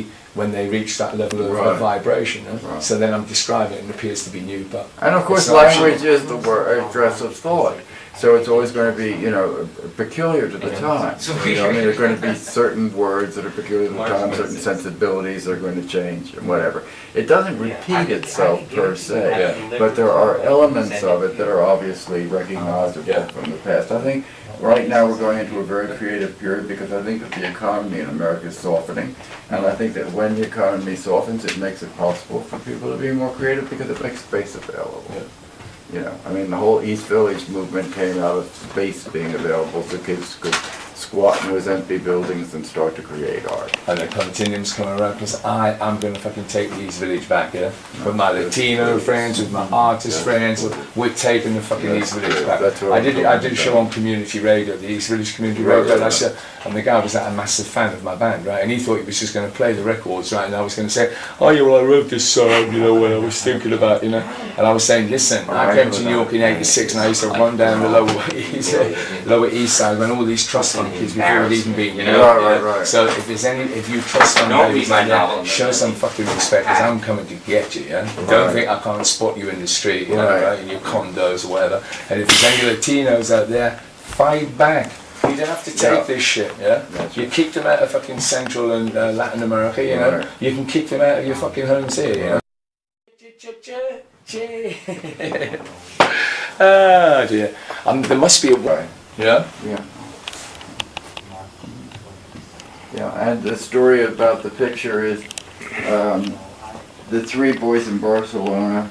be when they reach that level of vibration. So then I'm describing it and it appears to be new, but... And of course language is the address of thought. So it's always going to be, you know, peculiar to the time. You know, I mean, there are going to be certain words that are peculiar to the time, certain sensibilities are going to change and whatever. It doesn't repeat itself per se, but there are elements of it that are obviously recognizable from the past. I think right now we're going into a very creative period because I think that the economy in America is softening. And I think that when the economy softens, it makes it possible for people to be more creative because it makes space available. You know, I mean, the whole East Village movement came out of space being available, so kids could squat in those empty buildings and start to create art. And the continuum's coming around because I am going to fucking take the East Village back, with my Latino friends, with my artist friends, we're taking the fucking East Village back. I did a show on community radio, the East Village community radio, and the guy was a massive fan of my band, right, and he thought he was just going to play the records, right, and I was going to say, oh yeah, well I wrote this song, you know, when I was thinking about, you know, and I was saying, listen, I came to New York in '86 and I used to run down the Lower East Side when all these trust fund kids before it even being, you know. Right. So if you trust fund babies like that, show some fucking respect because I'm coming to get you, Don't think I can't spot you in the street, you know, right, in your condos or whatever. And if there's any Latinos out there, fight back. You don't have to take this shit, You kick them out of fucking Central and Latin America, you know. You can kick them out of your fucking homes here, you know. Oh dear. There must be a way. Yeah? Yeah, and the story about the picture is the three boys in Barcelona.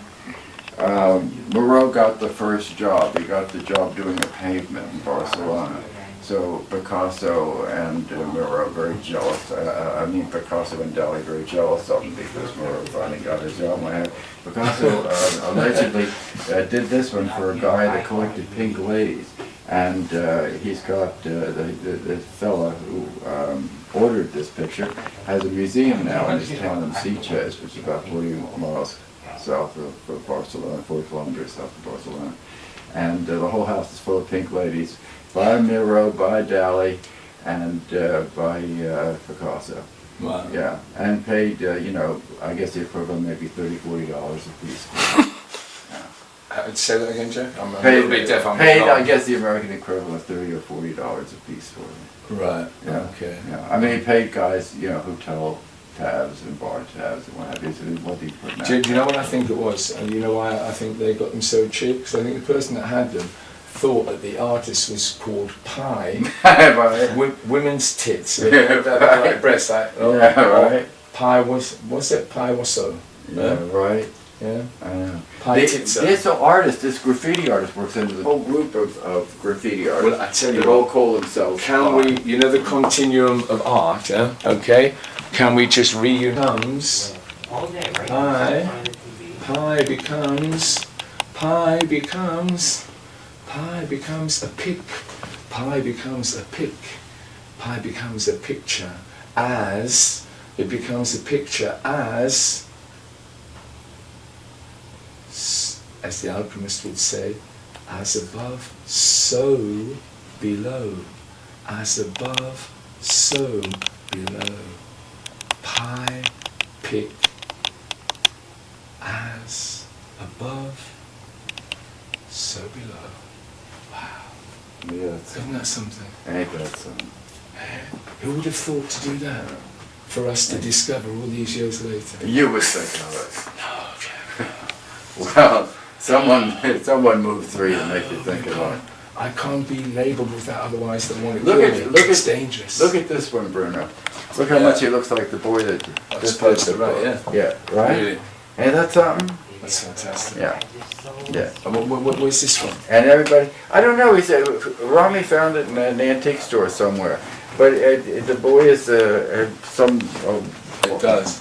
Moreau got the first job. He got the job doing a pavement in Barcelona. So Picasso and Moreau very jealous. I mean, Picasso and Dali very jealous of him because Moreau finally got his job. Picasso allegedly did this one for a guy that collected pink ladies, and he's got the fella who ordered this picture has a museum now in his town in Sitges, which is about 40 miles south of Barcelona, 40 kilometers south of Barcelona, and the whole house is full of pink ladies. By Miro, by Dali, and by Picasso. Wow. Yeah, and paid, you know, I guess the equivalent maybe $30, $40 a piece. Say that again, Joe? I'm paid, a little bit deaf. I guess the American equivalent $30 or $40 a piece for them. Right. Yeah. Okay. Yeah. I mean, he paid guys, you know, hotel tabs and bar tabs and what have you. So what he put in. Do you know what I think it was? And you know why I think they got them so cheap? Because I think the person that had them thought that the artist was called Pie, women's tits, like breasts, like right. Pie was it Pie Wasso? Yeah, right. Yeah, I know. Pie Titsa. This graffiti artist works into the whole group of graffiti artists. Well, I tell you, they all call themselves. Can we, you know, the continuum of art? Okay. Can we just reunite? Pie becomes a pic, pie becomes a pic, pie becomes a picture, as it becomes a picture as the alchemist would say, as above, so below, as above, so below, pie, pic, as above, so below. Wow. Yeah, isn't that something? Ain't that something? Who would have thought to do that for us to discover all these years later? You would think of No, okay. Well, someone moved three to make you think of it. I can't be labelled with that, otherwise they want to look kill at, me. look It's at, dangerous. Look at this one, Bruno. Look how much he looks like the boy that just posted it, right? Yeah. Yeah, right? Really? Ain't that something? That's fantastic. Yeah. Yeah. And where's this from? And everybody, I don't know, he said, Rami found it in an antique store somewhere. But the boy is some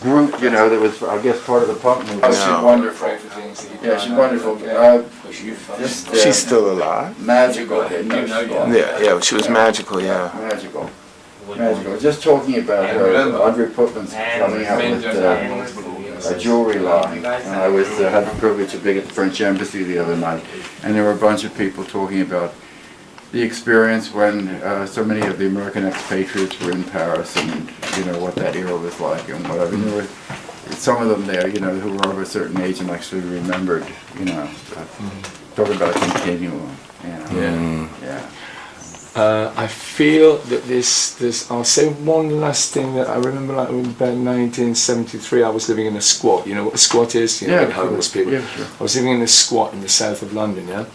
group, you know, that was, I guess, part of the punk movement. Oh, she's wonderful. Yeah, she's wonderful. She's still alive? Magical. Yeah, she was magical, yeah. Magical. Just talking about her, Audrey Putman's coming out with a jewelry line. And I was had the privilege of being at the French Embassy the other night, and there were a bunch of people talking about the experience when so many of the American expatriates were in Paris, and you know what that era was like, and what I mean, there were some of them there, you know, who were of a certain age and actually remembered, you know, talking about a continuum. You know. Yeah. I feel that I'll say one last thing that I remember, like about 1973, I was living in a squat. You know what a squat is? You know, like homeless people. Yeah, sure. I was living in a squat in the south of London, yeah?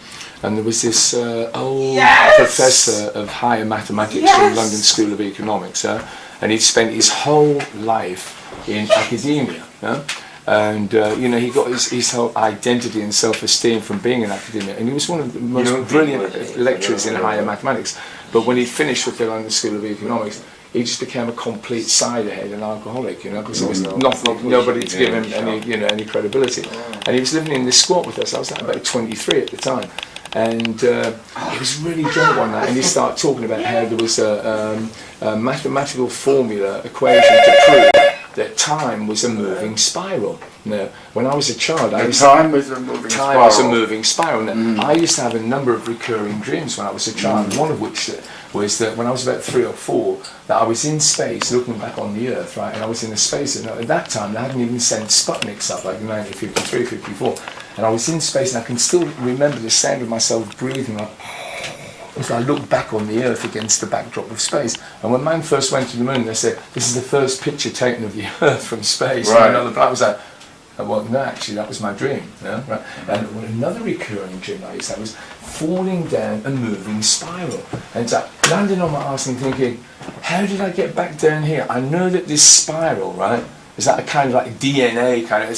And there was this old professor of higher mathematics from London School of Economics, and he'd spent his whole life in academia, yeah? And you know, he got his whole identity and self-esteem from being in academia, and he was one of the most brilliant lecturers in higher mathematics. But when he finished with the London School of Economics, he just became a complete cider-head and alcoholic, you know, because there was nobody to give him any credibility. And he was living in this squat with us. I was like about 23 at the time, and he was really drunk one night, and he started talking about how there was a mathematical formula equation to prove that time was a moving spiral. Now, when I was a child, time was a moving spiral. Now, I used to have a number of recurring dreams when I was a child. One of which was that when I was about 3 or 4, that I was in space looking back on the Earth, right? And I was in a space, and at that time they hadn't even sent Sputniks up, like in 1953, 54. And I was in space, and I can still remember the sound of myself breathing, like, as I looked back on the Earth against the backdrop of space. And when man first went to the moon, they said, this is the first picture taken of the Earth from space. Right. And another planet was like, well, no, actually, that was my dream. Yeah? Right? And another recurring dream I used to have was falling down a moving spiral. And it's like landing on my arse and thinking, how did I get back down here? I know that this spiral, right, is that a kind of like DNA kind of,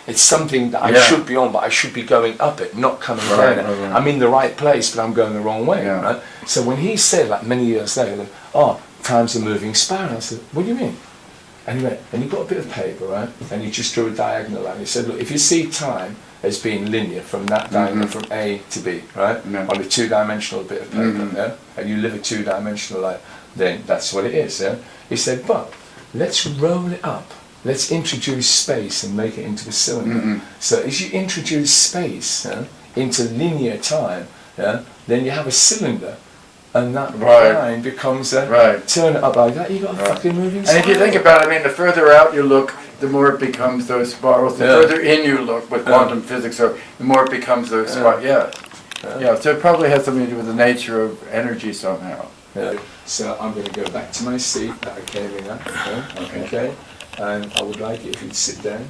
it's something that I should be on, but I should be going up it, not coming down it. Right. I'm in the right place, but I'm going the wrong way, right? So when he said, like many years later, oh, time's a moving spiral, I said, what do you mean? And he went, and he got a bit of paper, right? And he just drew a diagonal line. He said, look, if you see time as being linear from that diagonal from A to B, right? On a two-dimensional bit of paper, yeah? And you live a two-dimensional life, then that's what it is, yeah? He said, but let's roll it up. Let's introduce space and make it into a cylinder. So as you introduce space into linear time, then you have a cylinder, and that line becomes a turn it up like that. You got a fucking moving spiral. And if you think about it, I mean, the further out you look, the more it becomes those spirals. The further in you look with quantum physics, the more it becomes those spirals. Yeah. So it probably has something to do with the nature of energy somehow. So I'm going to go back to my seat that I came in at. Okay. And I would like it if you'd sit down,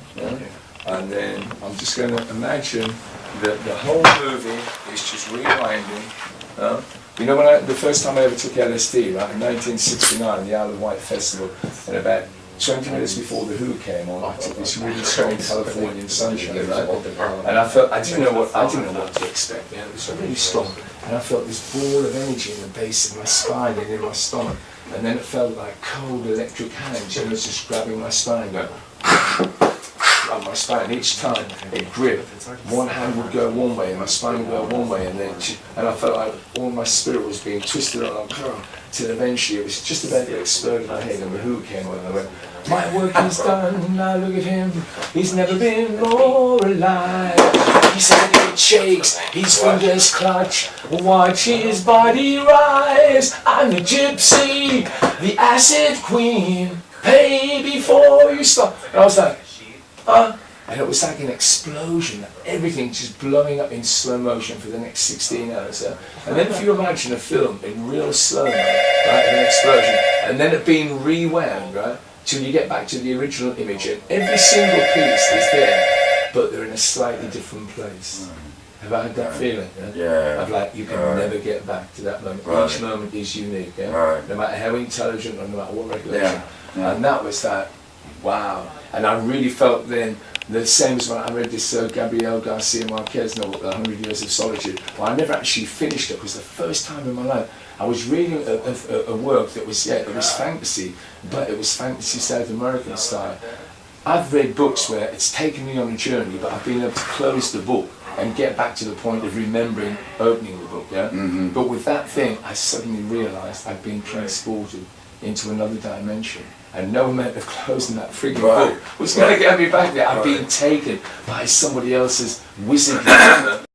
and then I'm just going to imagine that the whole movie is just rewinding. You know, when the first time I ever took LSD, right, in 1969, the Isle of Wight Festival, and about 20 minutes before the Who came on, I took this really strong Californian sunshine, right? And I felt I didn't know what to expect. It was really strong, and I felt this ball of energy in the base of my spine and in my stomach. And then it felt like cold electric hands, you know, just grabbing my spine, going on my spine. Each time it gripped, one hand would go one way and my spine would go one way, and I felt like all my spirit was being twisted on, till eventually it was just about to explode in my head, and the Who came on and I went, my work is done, now look at him, he's never been more alive. His head shakes, his fingers clutch, watch his body rise. I'm the gypsy, the acid queen, pay before you stop. And I was like, and it was like an explosion, everything just blowing up in slow motion for the next 16 hours. And then if you imagine a film in real slow mo, right, an explosion, and then it being rewound, right, till you get back to the original image, and every single piece is there, but they're in a slightly different place. Have I had that feeling? Of like, you can never get back to that moment. Each moment is unique, no matter how intelligent or no matter what recollection. And that was that, wow. And I really felt then, the same as when I read this Gabriel Garcia Marquez novel, 100 Years of Solitude. Well, I never actually finished it, because the first time in my life I was reading a work that was, it was fantasy, but it was fantasy South American style. I've read books where it's taken me on a journey, but I've been able to close the book and get back to the point of remembering opening the book, But with that thing, I suddenly realised I'd been transported into another dimension. And no amount of closing that frigging book was going to get me back there. I've been taken by somebody else's wizardry.